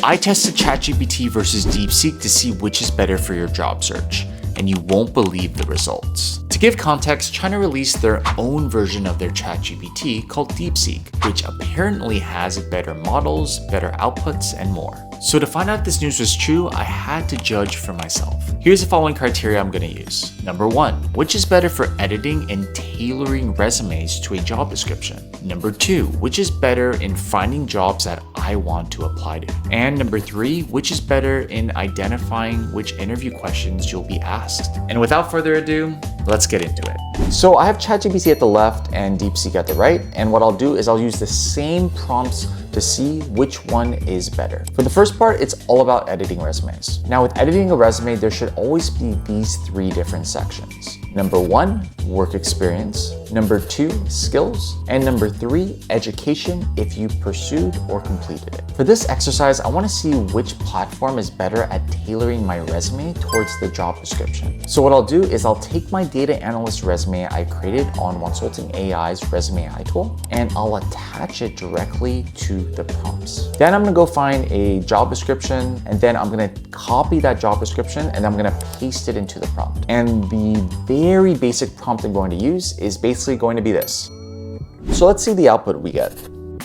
I tested ChatGPT versus DeepSeek to see which is better for your job search, and you won't believe the results. To give context, China released their own version of their ChatGPT called DeepSeek, which apparently has better models, better outputs, and more. So to find out if this news was true, I had to judge for myself. Here's the following criteria I'm going to use. Number 1, which is better for editing and tailoring resumes to a job description? Number 2, which is better in finding jobs that I want to apply to? And number 3, which is better in identifying which interview questions you'll be asked? And without further ado, let's get into it. So I have ChatGPT at the left and DeepSeek at the right, and what I'll do is I'll use the same prompts to see which one is better. For the first part, it's all about editing resumes. Now with editing a resume, there should always be these 3 different sections. Number 1, work experience. Number 2, skills. And number 3, education if you pursued or completed it. For this exercise, I want to see which platform is better at tailoring my resume towards the job description. So what I'll do is I'll take my data analyst resume I created on Consulting AI's Resume AI tool, and I'll attach it directly to the prompts. Then I'm gonna go find a job description, and then I'm gonna copy that job description and I'm gonna paste it into the prompt. And the very basic prompt I'm going to use is basically going to be this. So let's see the output we get.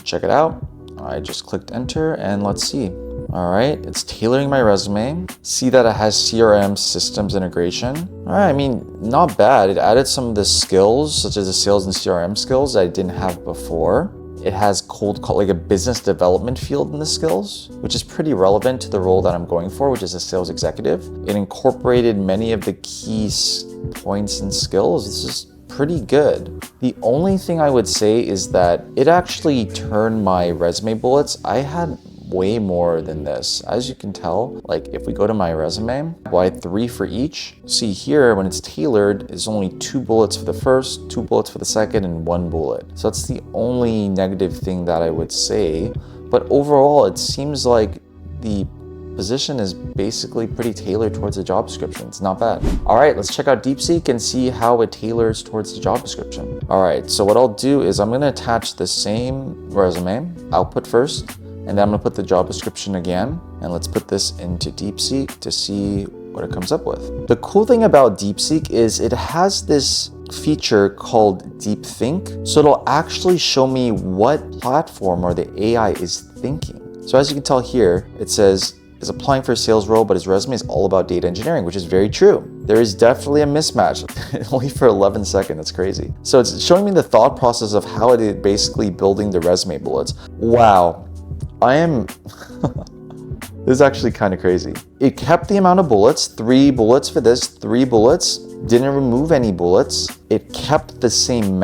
Check it out. I just clicked enter and let's see. All right, it's tailoring my resume. See that it has CRM systems integration. All right, I mean, not bad. It added some of the skills, such as the sales and CRM skills that I didn't have before. It has cold call, like a business development field in the skills, which is pretty relevant to the role that I'm going for, which is a sales executive. It incorporated many of the key points and skills. This is pretty good. The only thing I would say is that it actually turned my resume bullets. I had way more than this. As you can tell, like if we go to my resume, I had 3 for each. See here, when it's tailored, it's only 2 bullets for the first, 2 bullets for the second, and 1 bullet. So that's the only negative thing that I would say. But overall, it seems like the position is basically pretty tailored towards the job description. It's not bad. All right, let's check out DeepSeek and see how it tailors towards the job description. All right, so what I'll do is I'm gonna attach the same resume, output first, and then I'm gonna put the job description again, and let's put this into DeepSeek to see what it comes up with. The cool thing about DeepSeek is it has this feature called Deep Think, so it'll actually show me what platform or the AI is thinking. So as you can tell here, it says, is applying for a sales role, but his resume is all about data engineering, which is very true. There is definitely a mismatch, only for 11 seconds, that's crazy. So it's showing me the thought process of how it is basically building the resume bullets. Wow. This is actually kind of crazy. It kept the amount of bullets, 3 bullets for this, 3 bullets, didn't remove any bullets. It kept the same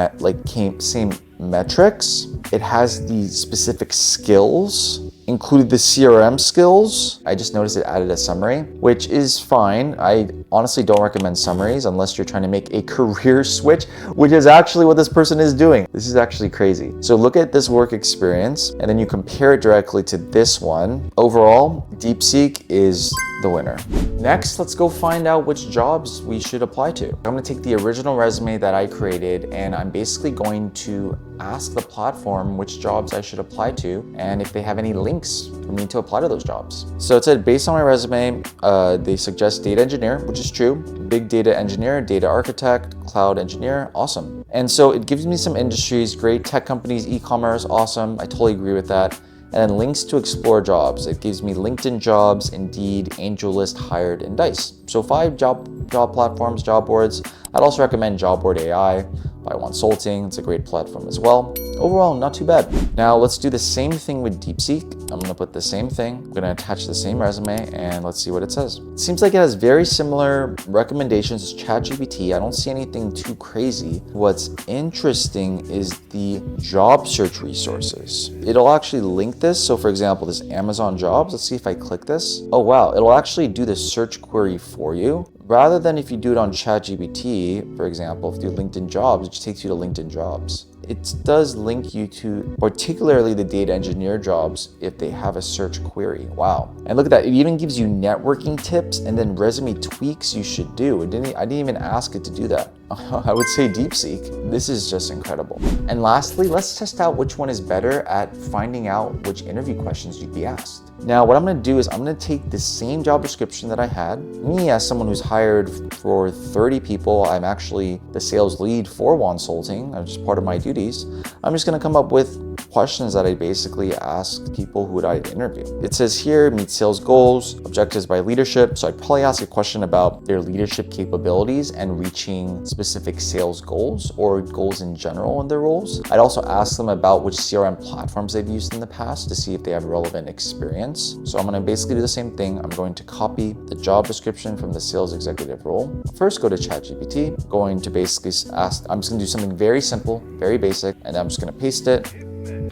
same metrics. It has the specific skills, included the CRM skills. I just noticed it added a summary, which is fine. I honestly don't recommend summaries unless you're trying to make a career switch, which is actually what this person is doing. This is actually crazy. So look at this work experience, and then you compare it directly to this one. Overall, DeepSeek is the winner. Next, let's go find out which jobs we should apply to. I'm gonna take the original resume that I created, and I'm basically going to ask the platform which jobs I should apply to and if they have any links for me to apply to those jobs. So it said, based on my resume, they suggest data engineer, which is true, big data engineer, data architect, cloud engineer, awesome. And so it gives me some industries, great tech companies, e-commerce, awesome. I totally agree with that. And then links to explore jobs. It gives me LinkedIn Jobs, Indeed, AngelList, Hired, and Dice. So 5 job platforms, job boards. I'd also recommend Job Board AI by Consulting. It's a great platform as well. Overall, not too bad. Now let's do the same thing with DeepSeek. I'm gonna put the same thing. I'm gonna attach the same resume and let's see what it says. It seems like it has very similar recommendations as ChatGPT. I don't see anything too crazy. What's interesting is the job search resources. It'll actually link this. So for example, this Amazon jobs, let's see if I click this. Oh wow, it'll actually do the search query for you. Rather than if you do it on ChatGPT, for example, if you do LinkedIn Jobs, it just takes you to LinkedIn Jobs. It does link you to particularly the data engineer jobs if they have a search query. Wow. And look at that, it even gives you networking tips and then resume tweaks you should do. I didn't even ask it to do that. I would say DeepSeek. This is just incredible. And lastly, let's test out which one is better at finding out which interview questions you'd be asked. Now, what I'm gonna do is I'm gonna take the same job description that I had. Me, as someone who's hired for 30 people, I'm actually the sales lead for Wansulting, that's just part of my duties. I'm just gonna come up with questions that I basically ask people who I'd interview. It says here, meet sales goals, objectives by leadership. So I'd probably ask a question about their leadership capabilities and reaching specific sales goals or goals in general in their roles. I'd also ask them about which CRM platforms they've used in the past to see if they have relevant experience. So I'm gonna basically do the same thing. I'm going to copy the job description from the sales executive role. First, go to ChatGPT, going to basically ask, I'm just gonna do something very simple, very basic, and I'm just gonna paste it.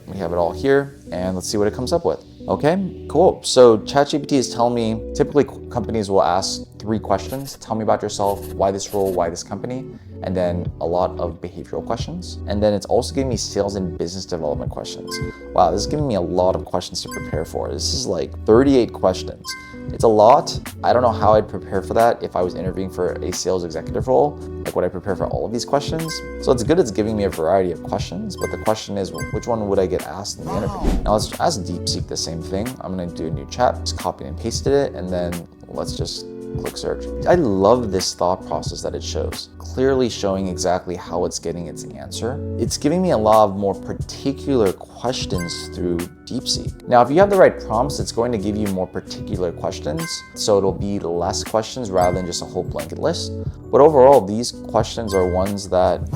We have it all here, and let's see what it comes up with. Okay, cool. So ChatGPT is telling me, typically companies will ask 3 questions. Tell me about yourself, why this role, why this company, and then a lot of behavioral questions. And then it's also giving me sales and business development questions. Wow, this is giving me a lot of questions to prepare for. This is like 38 questions. It's a lot. I don't know how I'd prepare for that if I was interviewing for a sales executive role. Like, would I prepare for all of these questions? So it's good it's giving me a variety of questions, but the question is, which one would I get asked in the interview? Now let's ask DeepSeek the same thing. I'm gonna do a new chat, just copy and pasted it, and then let's just click search. I love this thought process that it shows, clearly showing exactly how it's getting its answer. It's giving me a lot of more particular questions through DeepSeek. Now, if you have the right prompts, it's going to give you more particular questions. So it'll be less questions rather than just a whole blanket list. But overall, these questions are ones that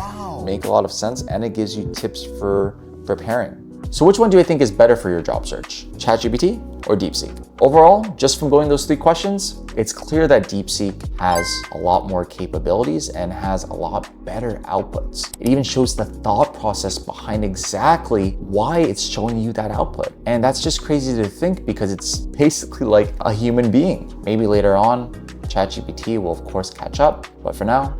make a lot of sense, and it gives you tips for preparing. So which one do you think is better for your job search? ChatGPT or DeepSeek? Overall, just from going those 3 questions, it's clear that DeepSeek has a lot more capabilities and has a lot better outputs. It even shows the thought process behind exactly why it's showing you that output. And that's just crazy to think because it's basically like a human being. Maybe later on, ChatGPT will of course catch up, but for now,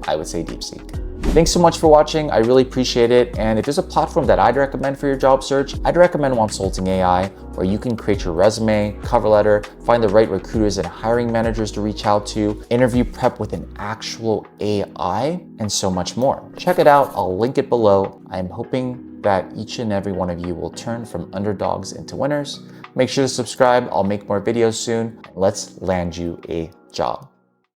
I would say DeepSeek. Thanks so much for watching. I really appreciate it. And if there's a platform that I'd recommend for your job search, I'd recommend Wansulting AI, where you can create your resume, cover letter, find the right recruiters and hiring managers to reach out to, interview prep with an actual AI, and so much more. Check it out. I'll link it below. I'm hoping that each and every one of you will turn from underdogs into winners. Make sure to subscribe. I'll make more videos soon. Let's land you a job.